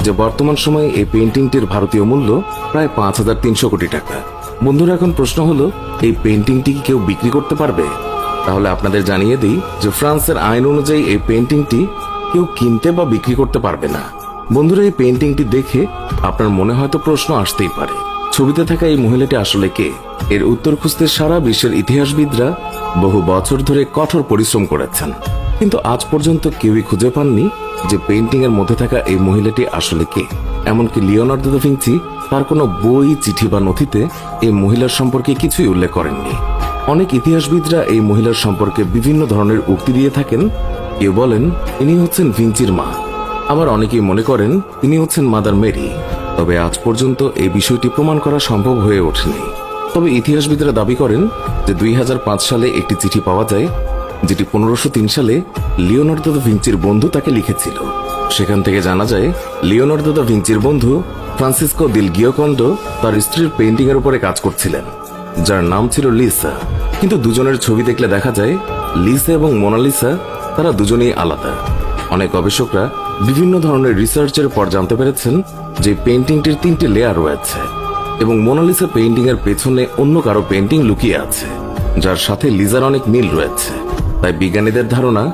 যে বর্তমান সময়ে এই পেইন্টিংটির ভারতীয় মূল্য প্রায় 5,300 কোটি টাকা। বন্ধুরা, এখন প্রশ্ন হলো, এই পেইন্টিংটি কি কেউ বিক্রি করতে পারবে? তাহলে আপনাদের জানিয়ে দিই যে ফ্রান্সের আইন অনুযায়ী এই পেইন্টিংটি কেউ কিনতে বা বিক্রি করতে পারবে না। বন্ধুরা, এই পেইন্টিংটি দেখে আপনার মনে হয়তো প্রশ্ন আসতেই পারে, ছবিতে থাকা এই মহিলাটি আসলে কে? এর উত্তর খুঁজতে সারা বিশ্বের ইতিহাসবিদরা বহু বছর ধরে কঠোর পরিশ্রম করেছেন, কিন্তু আজ পর্যন্ত কেউই খুঁজে পাননি যে পেইন্টিং এর মধ্যে থাকা এই মহিলাটি আসলে কে। এমনকি লিওনার্দো দা ভিঞ্চি তার কোনো বই, চিঠি বা নথিতে এই মহিলার সম্পর্কে কিছুই উল্লেখ করেননি। অনেক ইতিহাসবিদরা এই মহিলার সম্পর্কে বিভিন্ন ধরনের উক্তি দিয়ে থাকেন। কেউ বলেন ইনি হচ্ছেন ভিঞ্চির মা, আবার অনেকেই মনে করেন তিনি হচ্ছেন মাদার মেরি। তবে আজ পর্যন্ত এই বিষয়টি প্রমাণ করা সম্ভব হয়ে ওঠেনি। তবে ইতিহাসবিদরা দাবি করেন যে 2005 সালে একটি চিঠি পাওয়া যায়, যেটি 1503 সালে লিওনার্দো দা ভিঞ্চির বন্ধু তাকে লিখেছিল। সেখান থেকে জানা যায় লিওনার্দো দা ভিঞ্চির বন্ধু ফ্রান্সিসকো দিল গিওকন্ডো তার স্ত্রীর পেইন্টিং এর উপরে কাজ করছিলেন, যার নাম ছিল লিসা। কিন্তু দুজনের ছবি দেখলে দেখা যায় লিসা এবং মোনালিসা তারা দুজনেই আলাদা। অনেক গবেষকরা বিভিন্ন ধরনের রিসার্চের পর জানতে পেরেছেন যে পেইন্টিংটির 3টি লেয়ার রয়েছে এবং মোনালিসা পেইন্টিং এর পেছনে অন্য কারো পেইন্টিং লুকিয়ে আছে, যার সাথে লিজার অনেক মিল রয়েছে। তাই বিজ্ঞানীদের ধারণা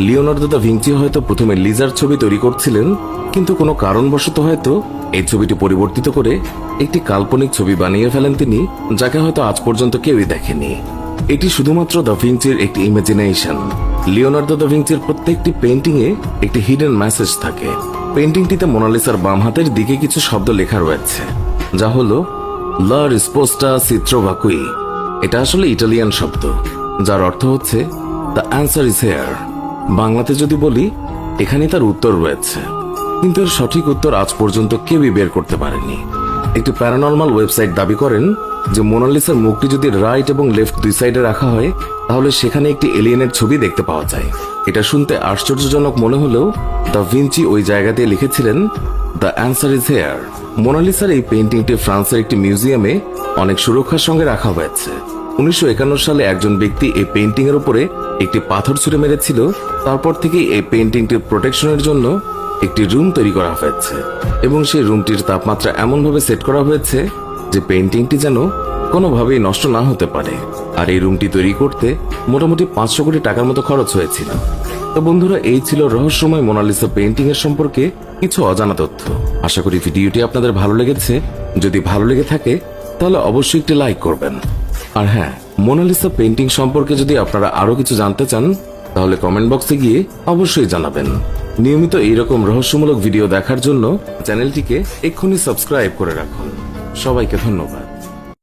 লিওনার্দো দা ভিঞ্চি হয়তো প্রথমে লিজার ছবি তৈরি করছিলেন, কিন্তু কোনো কারণবশত হয়তো এই ছবিটি পরিবর্তিত করে একটি কাল্পনিক ছবি বানিয়ে ফেলেন তিনি, যাকে হয়তো আজ পর্যন্ত কেউই দেখেনি। এটি শুধুমাত্র দা ভিঞ্চির একটি ইমাজিনেশন। লিওনার্দো দা ভিঞ্চির প্রত্যেকটি পেইন্টিং এ একটি হিডেন মেসেজ থাকে। পেইন্টিংটিতে মোনালিসার বাম হাতের দিকে কিছু শব্দ লেখা রয়েছে, যা হলো লা রিসপোস্টা সি ট্রোভা qui। এটা আসলে ইটালিয়ান শব্দ, যার অর্থ হচ্ছে দ্য অ্যান্সার ইজ হেয়ার। বাংলাতে যদি বলি, এখানে তার উত্তর রয়েছে। কিন্তু এর সঠিক উত্তর আজ পর্যন্ত কেউই বের করতে পারেনি। একটি প্যারানর্মাল ওয়েবসাইট দাবি করেন যে মোনালিসার মুখটি যদি রাইট এবং লেফট দুই সাইডে রাখা হয়, তাহলে সেখানে একটি এলিয়েনের ছবি দেখতে পাওয়া যায়। এটা শুনতে আশ্চর্যজনক মনে হলেও দা ভিঞ্চি ওই জায়গাতে লিখেছিলেন দ্য অ্যান্সার ইজ হেয়ার। মোনালিসার এই পেইন্টিংটি ফ্রান্সের একটি মিউজিয়ামে অনেক সুরক্ষার সঙ্গে রাখা হয়েছে। 1951 সালে একজন ব্যক্তি এই পেইন্টিং এর উপরে একটি পাথর ছুঁড়ে মেরেছিল। তারপর থেকে এই পেইন্টিংটির প্রোটেকশনের জন্য একটি রুম তৈরি করা হয়েছে এবং সেই রুমটির তাপমাত্রা এমনভাবে সেট করা হয়েছে যে পেইন্টিংটি যেন কোনোভাবেই নষ্ট না হতে পারে। আর এই রুমটি তৈরি করতে মোটামুটি 500 কোটি টাকার মতো খরচ হয়েছিল। তো বন্ধুরা, এই ছিল রহস্যময় মোনালিসা পেইন্টিং এর সম্পর্কে কিছু অজানা তথ্য। আশা করি ভিডিওটি আপনাদের ভালো লেগেছে। যদি ভালো লেগে থাকে তাহলে অবশ্যই একটি লাইক করবেন। আর হ্যাঁ, মোনালিসা পেইন্টিং সম্পর্কে যদি আপনারা আরো কিছু জানতে চান তাহলে কমেন্ট বক্সে গিয়ে অবশ্যই জানাবেন। নিয়মিত এইরকম রহস্যমূলক ভিডিও দেখার জন্য চ্যানেলটিকে এক্ষুনি সাবস্ক্রাইব করে রাখুন। সবাইকে ধন্যবাদ।